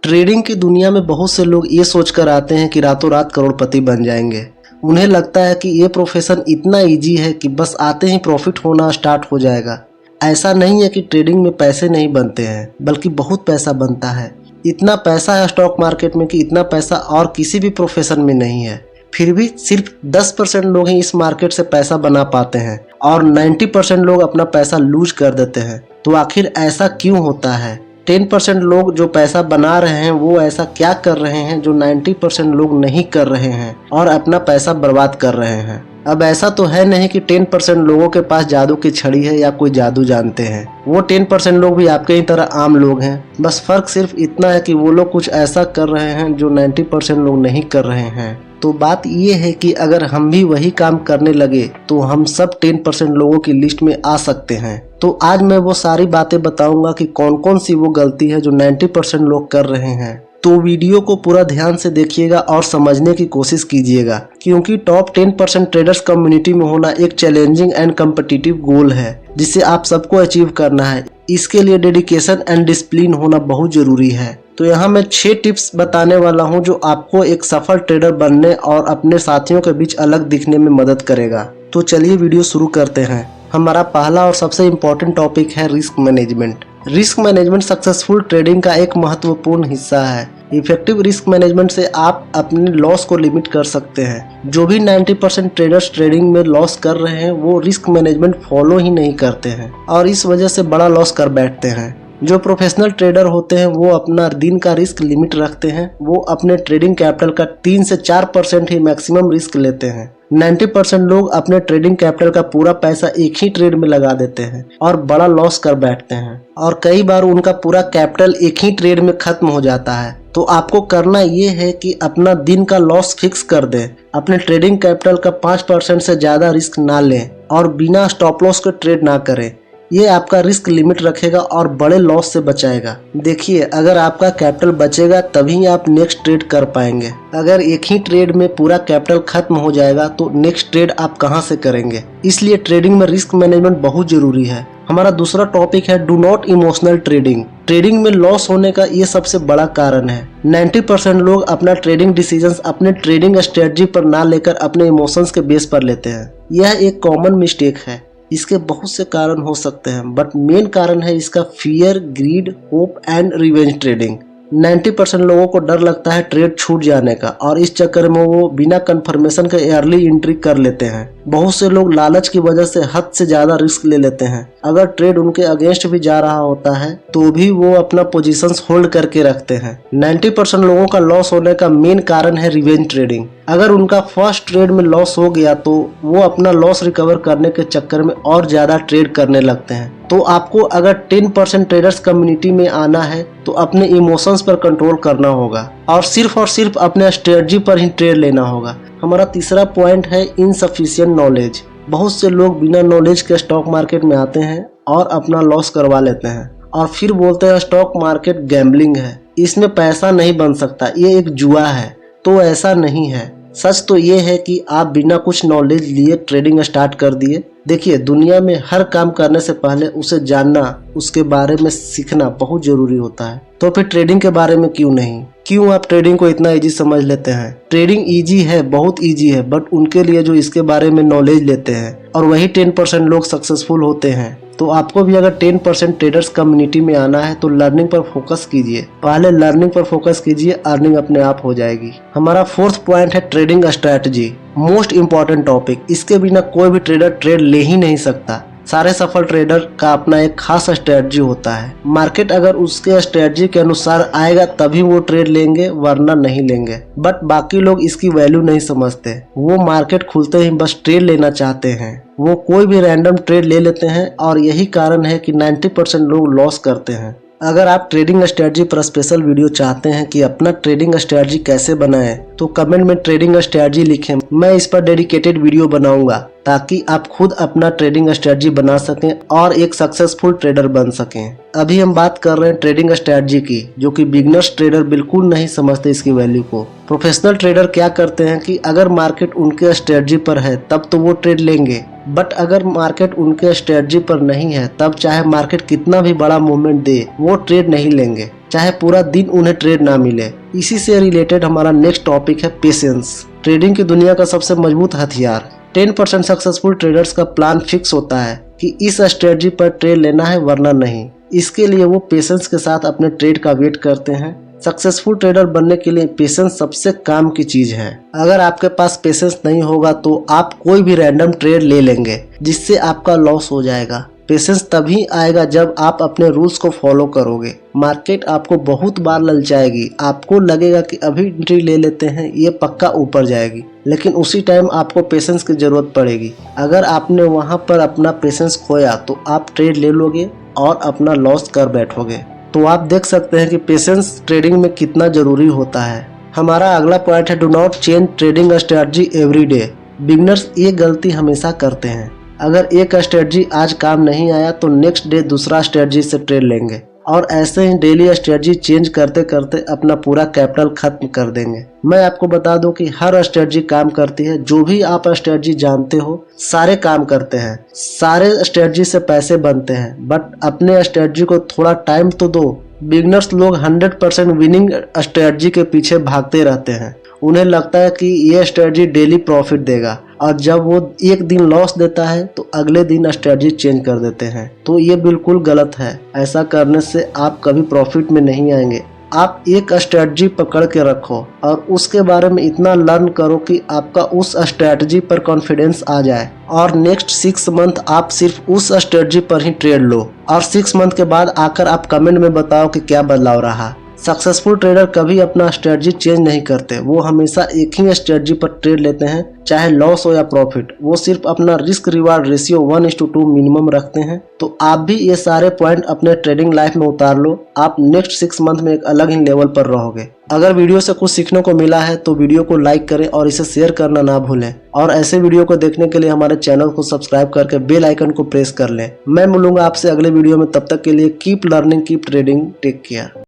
Trading की दुनिया में बहुत से लोग ये सोचकर आते हैं कि रातों रात करोड़पति बन जाएंगे। उन्हें लगता है कि ये प्रोफेशन इतना इजी है कि बस आते ही प्रॉफिट होना स्टार्ट हो जाएगा। ऐसा नहीं है कि ट्रेडिंग में पैसे नहीं बनते हैं, बल्कि बहुत पैसा बनता है। इतना पैसा है स्टॉक मार्केट में कि इतना पैसा और किसी भी प्रोफेशन में नहीं है। फिर भी सिर्फ 10% लोग ही इस मार्केट से पैसा बना पाते हैं और 90% लोग अपना पैसा लूज कर देते हैं। तो आखिर ऐसा क्यों होता है? 10% लोग जो पैसा बना रहे हैं वो ऐसा क्या कर रहे हैं जो 90% लोग नहीं कर रहे हैं और अपना पैसा बर्बाद कर रहे हैं। अब ऐसा तो है नहीं कि 10% लोगों के पास जादू की छड़ी है या कोई जादू जानते हैं। वो 10% लोग भी आपके ही तरह आम लोग हैं। बस फर्क सिर्फ इतना है कि वो लोग कुछ ऐसा कर रहे हैं जो 90% लोग नहीं कर रहे हैं। तो बात ये है कि अगर हम भी वही काम करने लगे तो हम सब 10% लोगों की लिस्ट में आ सकते हैं। तो आज मैं वो सारी बातें बताऊंगा कि कौन कौन सी वो गलती है जो 90% लोग कर रहे हैं। तो वीडियो को पूरा ध्यान से देखिएगा और समझने की कोशिश कीजिएगा, क्योंकि टॉप 10% ट्रेडर्स कम्युनिटी में होना एक चैलेंजिंग एंड कम्पिटिटिव गोल है जिसे आप सबको अचीव करना है। इसके लिए डेडिकेशन एंड डिसिप्लिन होना बहुत जरूरी है। तो यहाँ मैं 6 टिप्स बताने वाला हूँ जो आपको एक सफल ट्रेडर बनने और अपने साथियों के बीच अलग दिखने में मदद करेगा। तो चलिए वीडियो शुरू करते हैं। हमारा पहला और सबसे इम्पोर्टेंट टॉपिक है risk management. Risk management successful trading का एक महत्वपूर्ण हिस्सा है। इफेक्टिव रिस्क मैनेजमेंट से आप अपने लॉस को लिमिट कर सकते हैं। जो भी 90% ट्रेडर्स ट्रेडिंग में लॉस कर रहे हैं वो रिस्क मैनेजमेंट फॉलो ही नहीं करते हैं और इस वजह से बड़ा लॉस कर बैठते हैं। जो प्रोफेशनल ट्रेडर होते हैं वो अपना दिन का रिस्क लिमिट रखते हैं। वो अपने ट्रेडिंग कैपिटल का 3 से 4% ही मैक्सिमम रिस्क लेते हैं। 90% लोग अपने ट्रेडिंग कैपिटल का पूरा पैसा एक ही ट्रेड में लगा देते हैं और बड़ा लॉस कर बैठते हैं और कई बार उनका पूरा कैपिटल एक ही ट्रेड में खत्म हो जाता है। तो आपको करना ये है कि अपना दिन का लॉस फिक्स कर दें। अपने ट्रेडिंग कैपिटल का 5% से ज़्यादा रिस्क ना लें और बिना स्टॉप लॉस के ट्रेड ना करें। ये आपका रिस्क लिमिट रखेगा और बड़े लॉस से बचाएगा। देखिए, अगर आपका कैपिटल बचेगा तभी आप नेक्स्ट ट्रेड कर पाएंगे। अगर एक ही ट्रेड में पूरा कैपिटल खत्म हो जाएगा तो नेक्स्ट ट्रेड आप कहां से करेंगे? इसलिए ट्रेडिंग में रिस्क मैनेजमेंट बहुत जरूरी है। हमारा दूसरा टॉपिक है do not emotional trading. Trading में लॉस होने का ये सबसे बड़ा कारण है। 90% लोग अपना ट्रेडिंग डिसीजंस अपने ट्रेडिंग स्ट्रेटजी पर ना लेकर अपने इमोशंस के बेस पर लेते हैं। यह एक कॉमन मिस्टेक है। इसके बहुत से कारण हो सकते हैं, बट मेन कारण है इसका fear, greed, hope and revenge trading. 90% लोगों को डर लगता है ट्रेड छूट जाने का और इस चक्कर में वो बिना कंफर्मेशन के अर्ली एंट्री कर लेते हैं। बहुत से लोग लालच की वजह से हद से ज्यादा रिस्क ले लेते हैं। अगर ट्रेड उनके अगेंस्ट भी जा रहा होता है तो भी वो अपना पोजीशंस होल्ड करके रखते हैं। 90% लोगों का लॉस होने का मेन कारण है रिवेंज ट्रेडिंग। अगर उनका फर्स्ट ट्रेड में लॉस हो गया तो वो अपना लॉस रिकवर करने के चक्कर में और ज्यादा ट्रेड करने लगते हैं। तो आपको अगर 10% ट्रेडर्स कम्युनिटी में आना है तो अपने इमोशंस पर कंट्रोल करना होगा और सिर्फ अपने स्ट्रेटजी पर ही ट्रेड लेना होगा। हमारा तीसरा पॉइंट है इनसफिशिएंट नॉलेज। बहुत से लोग बिना नॉलेज के स्टॉक मार्केट में आते हैं और अपना लॉस करवा लेते हैं और फिर बोलते हैं स्टॉक मार्केट गैम्बलिंग है, इसमें पैसा नहीं बन सकता, ये एक जुआ है। तो ऐसा नहीं है। सच तो ये है कि आप बिना कुछ नॉलेज लिए ट्रेडिंग स्टार्ट कर दिए। देखिए, दुनिया में हर काम करने से पहले उसे जानना, उसके बारे में सीखना बहुत जरूरी होता है। तो फिर ट्रेडिंग के बारे में क्यों नहीं? क्यों आप ट्रेडिंग को इतना इजी समझ लेते हैं? ट्रेडिंग इजी है, बहुत इजी है, बट उनके लिए जो इसके बारे में नॉलेज लेते हैं और वही 10% लोग सक्सेसफुल होते हैं। तो आपको भी अगर 10% ट्रेडर्स कम्युनिटी में आना है तो लर्निंग पर फोकस कीजिए। पहले लर्निंग पर फोकस कीजिए, अर्निंग अपने आप हो जाएगी। हमारा फोर्थ पॉइंट है trading strategy. Most important topic. इसके बिना कोई भी ट्रेडर ट्रेड ले ही नहीं सकता। सारे सफल ट्रेडर का अपना एक खास स्ट्रेटजी होता है। मार्केट अगर उसके स्ट्रेटजी के अनुसार आएगा तभी वो ट्रेड लेंगे, वरना नहीं लेंगे। बट बाकी लोग इसकी वैल्यू नहीं समझते। वो मार्केट खुलते ही बस ट्रेड लेना चाहते हैं। वो कोई भी रैंडम ट्रेड ले लेते हैं और यही कारण है कि 90% लोग लॉस करते हैं। अगर आप ट्रेडिंग स्ट्रेटजी पर स्पेशल वीडियो चाहते हैं कि अपना ट्रेडिंग स्ट्रेटजी कैसे बनाएं, तो कमेंट में ट्रेडिंग स्ट्रेटजी लिखें। मैं इस पर डेडिकेटेड वीडियो बनाऊंगा ताकि आप खुद अपना ट्रेडिंग स्ट्रेटजी बना सकें और एक सक्सेसफुल ट्रेडर बन सकें। अभी हम बात कर रहे हैं ट्रेडिंग स्ट्रेटजी की, जो कि बिगनर्स ट्रेडर बिल्कुल नहीं समझते इसकी वैल्यू को। प्रोफेशनल ट्रेडर क्या करते हैं कि अगर मार्केट उनके स्ट्रेटजी पर है तब तो वो ट्रेड लेंगे, बट अगर मार्केट उनके स्ट्रेटजी पर नहीं है तब चाहे मार्केट कितना भी बड़ा मूवमेंट दे वो ट्रेड नहीं लेंगे। चाहे पूरा दिन उन्हें ट्रेड ना मिले। इसी से रिलेटेड हमारा नेक्स्ट टॉपिक है पेशेंस। ट्रेडिंग की दुनिया का सबसे मजबूत हथियार। 10% सक्सेसफुल ट्रेडर्स का प्लान फिक्स होता है कि इस स्ट्रेटजी पर ट्रेड लेना है वरना नहीं। इसके लिए वो पेशेंस के साथ अपने ट्रेड का वेट करते हैं। सक्सेसफुल ट्रेडर बनने के लिए पेशेंस सबसे काम की चीज है। अगर आपके पास पेशेंस नहीं होगा तो आप कोई भी रैंडम ट्रेड ले लेंगे जिससे आपका लॉस हो जाएगा। पेशेंस तभी आएगा जब आप अपने रूल्स को फॉलो करोगे। मार्केट आपको बहुत बार ललचाएगी, आपको लगेगा कि अभी एंट्री ले लेते हैं ये पक्का ऊपर जाएगी, लेकिन उसी टाइम आपको पेशेंस की जरूरत पड़ेगी। अगर आपने वहां पर अपना पेशेंस खोया तो आप ट्रेड ले लोगे और अपना लॉस कर बैठोगे। तो आप देख सकते हैं कि पेशेंस ट्रेडिंग में कितना जरूरी होता है। हमारा अगला पॉइंट है do not change trading strategy every day. Beginners ये गलती हमेशा करते हैं। अगर एक स्ट्रेटजी आज काम नहीं आया तो नेक्स्ट डे दूसरा स्ट्रेटजी से ट्रेड लेंगे और ऐसे ही डेली स्ट्रेटजी चेंज करते करते अपना पूरा कैपिटल खत्म कर देंगे। मैं आपको बता दूं कि हर स्ट्रेटजी काम करती है। जो भी आप स्ट्रेटजी जानते हो सारे काम करते हैं, सारे स्ट्रेटजी से पैसे बनते हैं, बट अपने स्ट्रेटजी को थोड़ा टाइम तो दो। बिगनर्स लोग 100% विनिंग स्ट्रेटजी के पीछे भागते रहते हैं। उन्हें लगता है कि ये स्ट्रेटजी डेली प्रॉफिट देगा और जब वो एक दिन लॉस देता है तो अगले दिन स्ट्रेटजी चेंज कर देते हैं। तो ये बिल्कुल गलत है। ऐसा करने से आप कभी प्रॉफिट में नहीं आएंगे। आप एक स्ट्रेटजी पकड़ के रखो और उसके बारे में इतना लर्न करो कि आपका उस स्ट्रेटजी पर कॉन्फिडेंस आ जाए और नेक्स्ट 6 मंथ आप सिर्फ उस स्ट्रेटजी पर ही ट्रेड लो और 6 मंथ के बाद आकर आप कमेंट में बताओ कि क्या बदलाव रहा। सक्सेसफुल ट्रेडर कभी अपना स्ट्रेटजी चेंज नहीं करते। वो हमेशा एक ही स्ट्रेटजी पर ट्रेड लेते हैं, चाहे लॉस हो या प्रॉफिट। वो सिर्फ अपना रिस्क रिवार्ड रेशियो 1:2 मिनिमम रखते हैं। तो आप भी ये सारे पॉइंट अपने ट्रेडिंग लाइफ में उतार लो। आप नेक्स्ट 6 मंथ में एक अलग ही लेवल पर रहोगे। अगर वीडियो से कुछ सीखने को मिला है तो वीडियो को लाइक करें और इसे शेयर करना ना भूलें। और ऐसे वीडियो को देखने के लिए हमारे चैनल को सब्सक्राइब करके बेल आइकन को प्रेस कर लें। मैं मिलूंगा आपसे अगले वीडियो में। तब तक के लिए keep learning, keep trading, take care.